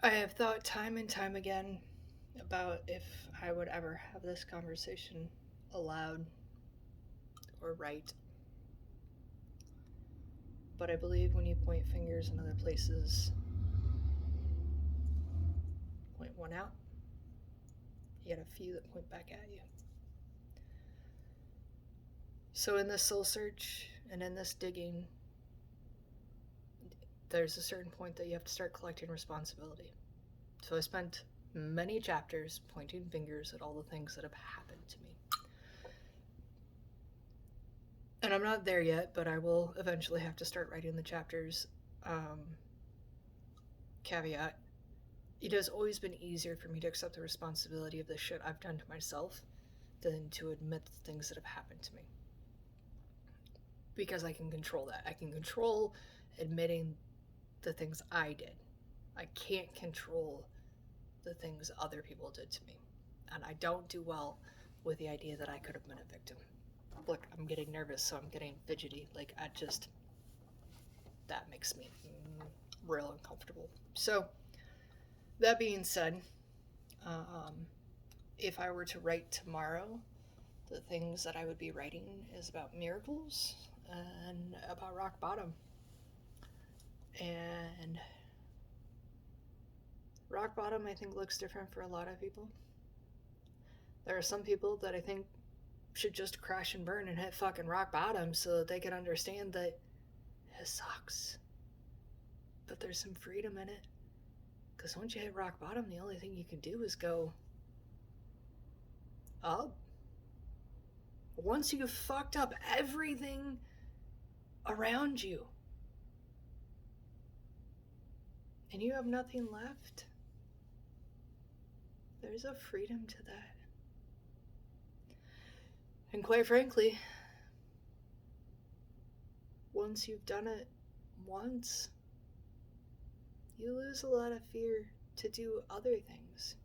I have thought time and time again about if I would ever have this conversation aloud or right. But I believe when you point fingers in other places, point one out, you get a few that point back at you. So in this soul search and in this digging, there's a certain point that you have to start collecting responsibility. So I spent many chapters pointing fingers at all the things that have happened to me. And I'm not there yet, but I will eventually have to start writing the chapters. Um, Caveat: it has always been easier for me to accept the responsibility of the shit I've done to myself than to admit the things that have happened to me. Because I can control that. I can control admitting the things I did. I can't control the things other people did to me. And I don't do well with the idea that I could have been a victim. Look, I'm getting nervous, so I'm getting fidgety. That makes me real uncomfortable. So, that being said, um, if I were to write tomorrow, the things that I would be writing is about miracles and about rock bottom. And rock bottom, I think, looks different for a lot of people. There are some people that I think should just crash and burn and hit fucking rock bottom so that they can understand that it sucks. But there's some freedom in it. Because once you hit rock bottom, the only thing you can do is go up. Once you've fucked up everything around you and you have nothing left, there's a freedom to that. And quite frankly, once you've done it once, you lose a lot of fear to do other things.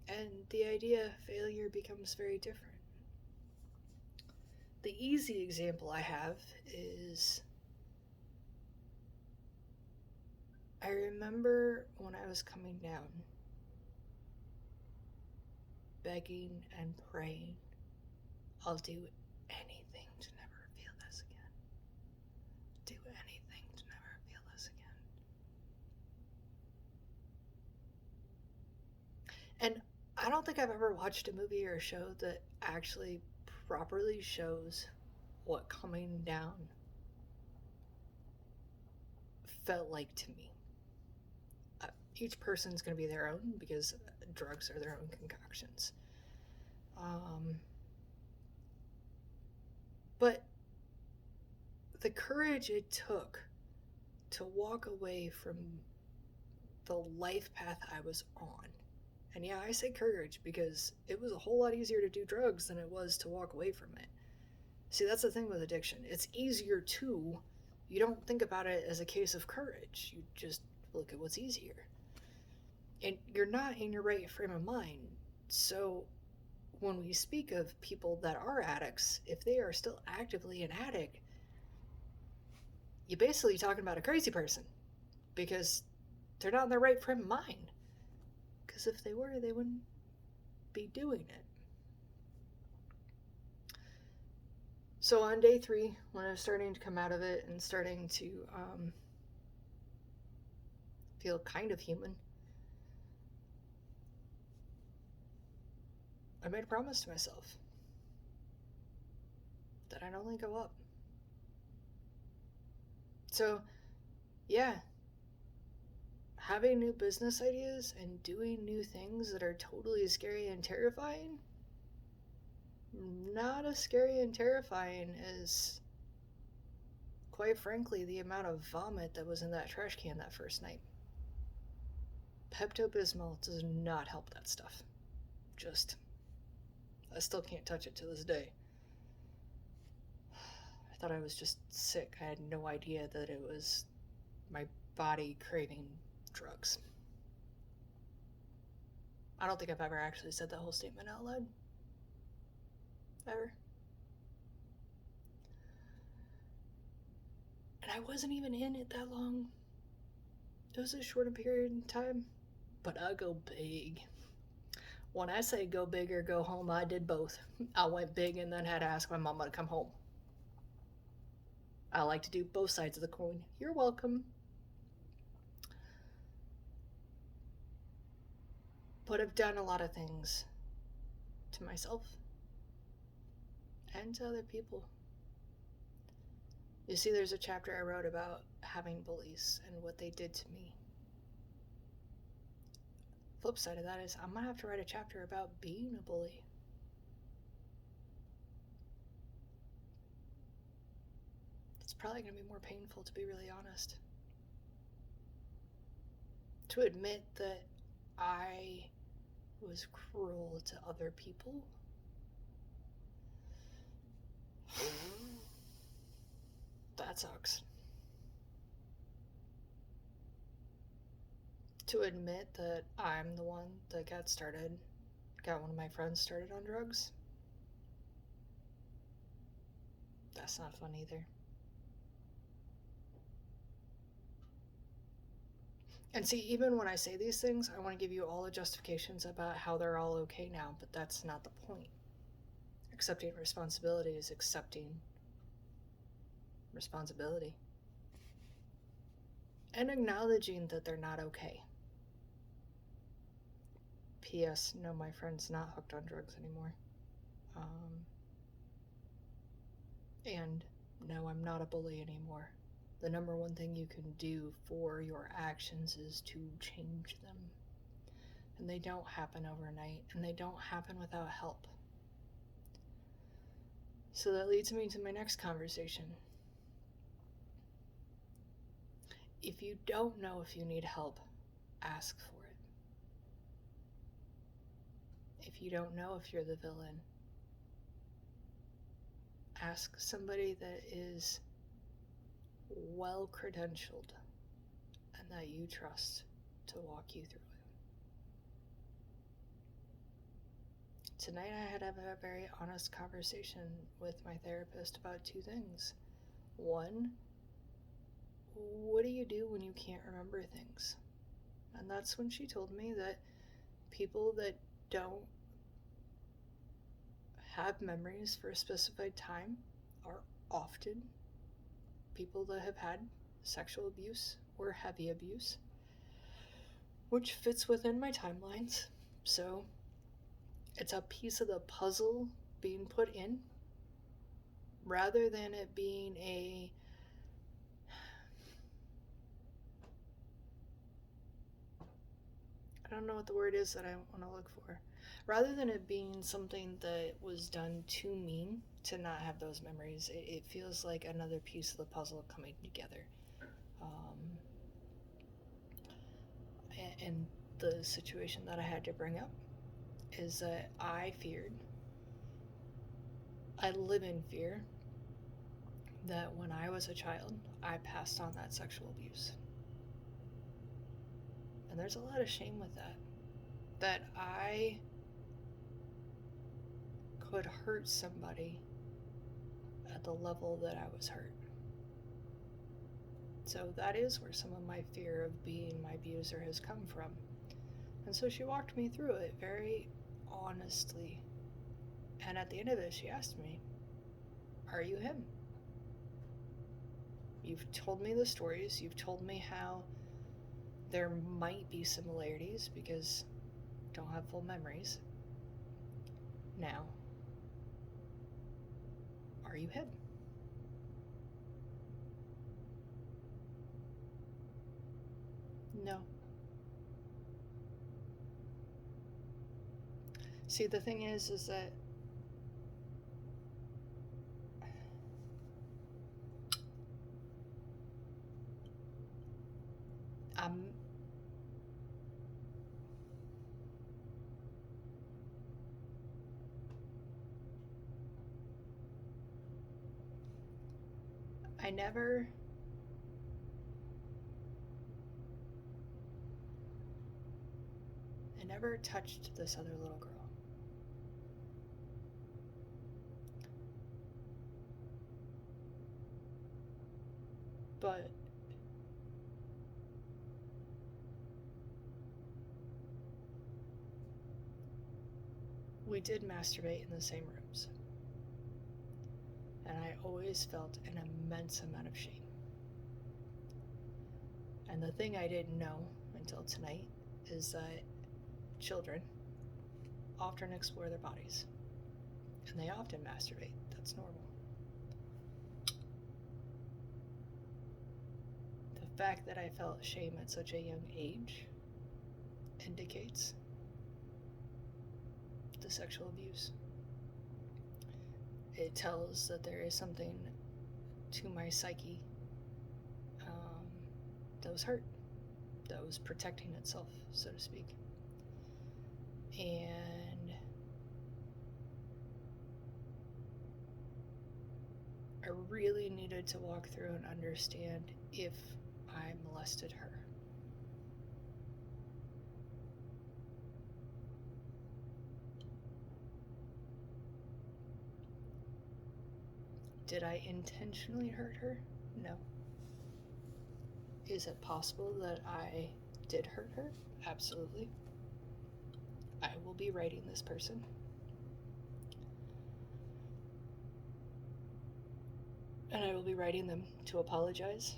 And the idea of failure becomes very different. The easy example I have is I remember when I was coming down, begging and praying, I'll do anything to never feel this again. Do anything to never feel this again. And I don't think I've ever watched a movie or a show that actually properly shows what coming down felt like to me. Each person's going to be their own because drugs are their own concoctions. Um, but the courage it took to walk away from the life path I was on. And yeah, I say courage because it was a whole lot easier to do drugs than it was to walk away from it. See, that's the thing with addiction. It's easier to. You don't think about it as a case of courage. You just look at what's easier. And you're not in your right frame of mind. So when we speak of people that are addicts, if they are still actively an addict, you're basically talking about a crazy person because they're not in their right frame of mind. Because if they were, they wouldn't be doing it. So on day 3, when I was starting to come out of it and starting to feel kind of human, I made a promise to myself that I'd only go up. So, yeah, having new business ideas and doing new things that are totally scary and terrifying, not as scary and terrifying as, quite frankly, the amount of vomit that was in that trash can that first night. Pepto-Bismol does not help that stuff. I still can't touch it to this day. I thought I was just sick. I had no idea that it was my body craving drugs. I don't think I've ever actually said that whole statement out loud. Ever. And I wasn't even in it that long. It was a short period in time, but I go big. When I say go big or go home, I did both. I went big and then had to ask my mama to come home. I like to do both sides of the coin. You're welcome. But I've done a lot of things to myself and to other people. You see, there's a chapter I wrote about having bullies and what they did to me. Flip side of that is I'm gonna have to write a chapter about being a bully. It's probably gonna be more painful, to be really honest. To admit that I was cruel to other people. That sucks. To admit that I'm the one that got one of my friends started on drugs. That's not fun either. And see, even when I say these things, I want to give you all the justifications about how they're all okay now, but that's not the point. Accepting responsibility is accepting responsibility. And acknowledging that they're not okay. P.S. No, my friend's not hooked on drugs anymore. And no, I'm not a bully anymore. The number one thing you can do for your actions is to change them. And they don't happen overnight, and they don't happen without help. So that leads me to my next conversation. If you don't know if you need help, ask for it. If you don't know if you're the villain, ask somebody that is well credentialed and that you trust to walk you through it. Tonight I had a very honest conversation with my therapist about two things. One, what do you do when you can't remember things? And that's when she told me that people that don't have memories for a specified time are often people that have had sexual abuse or heavy abuse, which fits within my timelines. So it's a piece of the puzzle being put in rather than it being I don't know what the word is that I want to look for. Rather than it being something that was done to me to not have those memories, it feels like another piece of the puzzle coming together. And the situation that I had to bring up is that I live in fear that when I was a child, I passed on that sexual abuse. And there's a lot of shame with that. That I could hurt somebody at the level that I was hurt. So that is where some of my fear of being my abuser has come from. And so she walked me through it very honestly. And at the end of it, she asked me, "Are you him? You've told me the stories. You've told me how there might be similarities because I don't have full memories. Now, are you him?" No. See, the thing is that I never touched this other little girl. But we did masturbate in the same rooms. And I always felt an immense amount of shame. And the thing I didn't know until tonight is that children often explore their bodies. And they often masturbate. That's normal. The fact that I felt shame at such a young age indicates the sexual abuse. It tells that there is something to my psyche that was hurt, that was protecting itself, so to speak. And I really needed to walk through and understand if I molested her. Did I intentionally hurt her? No. Is it possible that I did hurt her? Absolutely. I will be writing this person. And I will be writing them to apologize.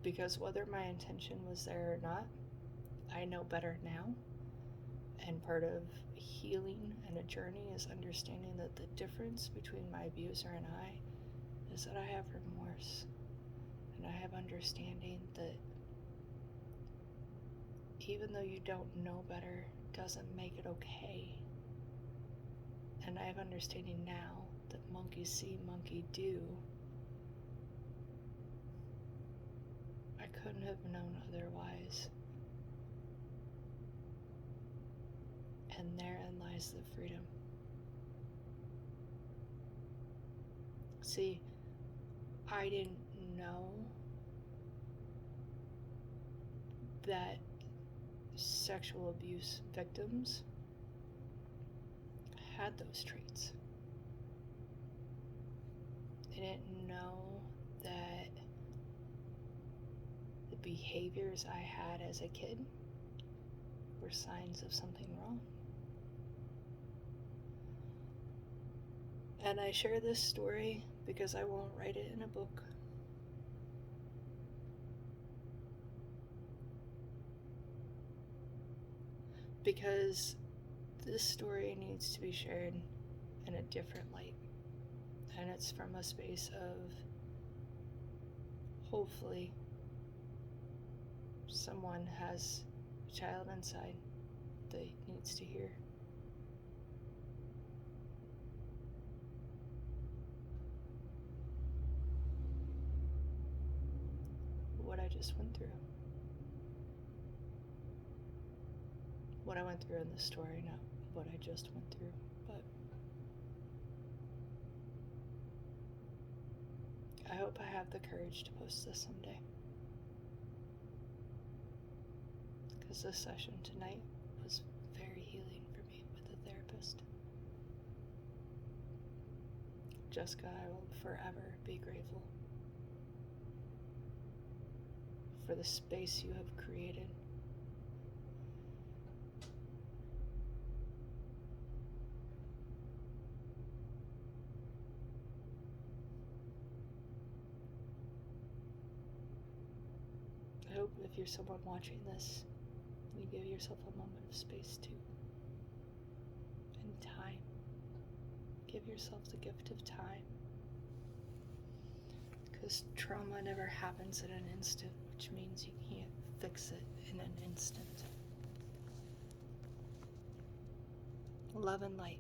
Because whether my intention was there or not, I know better now. And part of healing and a journey is understanding that the difference between my abuser and I is that I have remorse. And I have understanding that even though you don't know better, doesn't make it okay. And I have understanding now that monkey see, monkey do. I couldn't have known otherwise. And therein lies the freedom. See, I didn't know that sexual abuse victims had those traits. I didn't know that the behaviors I had as a kid were signs of something wrong. And I share this story because I won't write it in a book. Because this story needs to be shared in a different light. And it's from a space of hopefully someone has a child inside that needs to hear. What I just went through. What I went through in the story, not what I just went through, but I hope I have the courage to post this someday. Because this session tonight was very healing for me with the therapist. Jessica, I will forever be grateful for the space you have created. I hope if you're someone watching this, you give yourself a moment of space too. And time. Give yourself the gift of time. Because trauma never happens in an instant, which means you can't fix it in an instant. Love and light.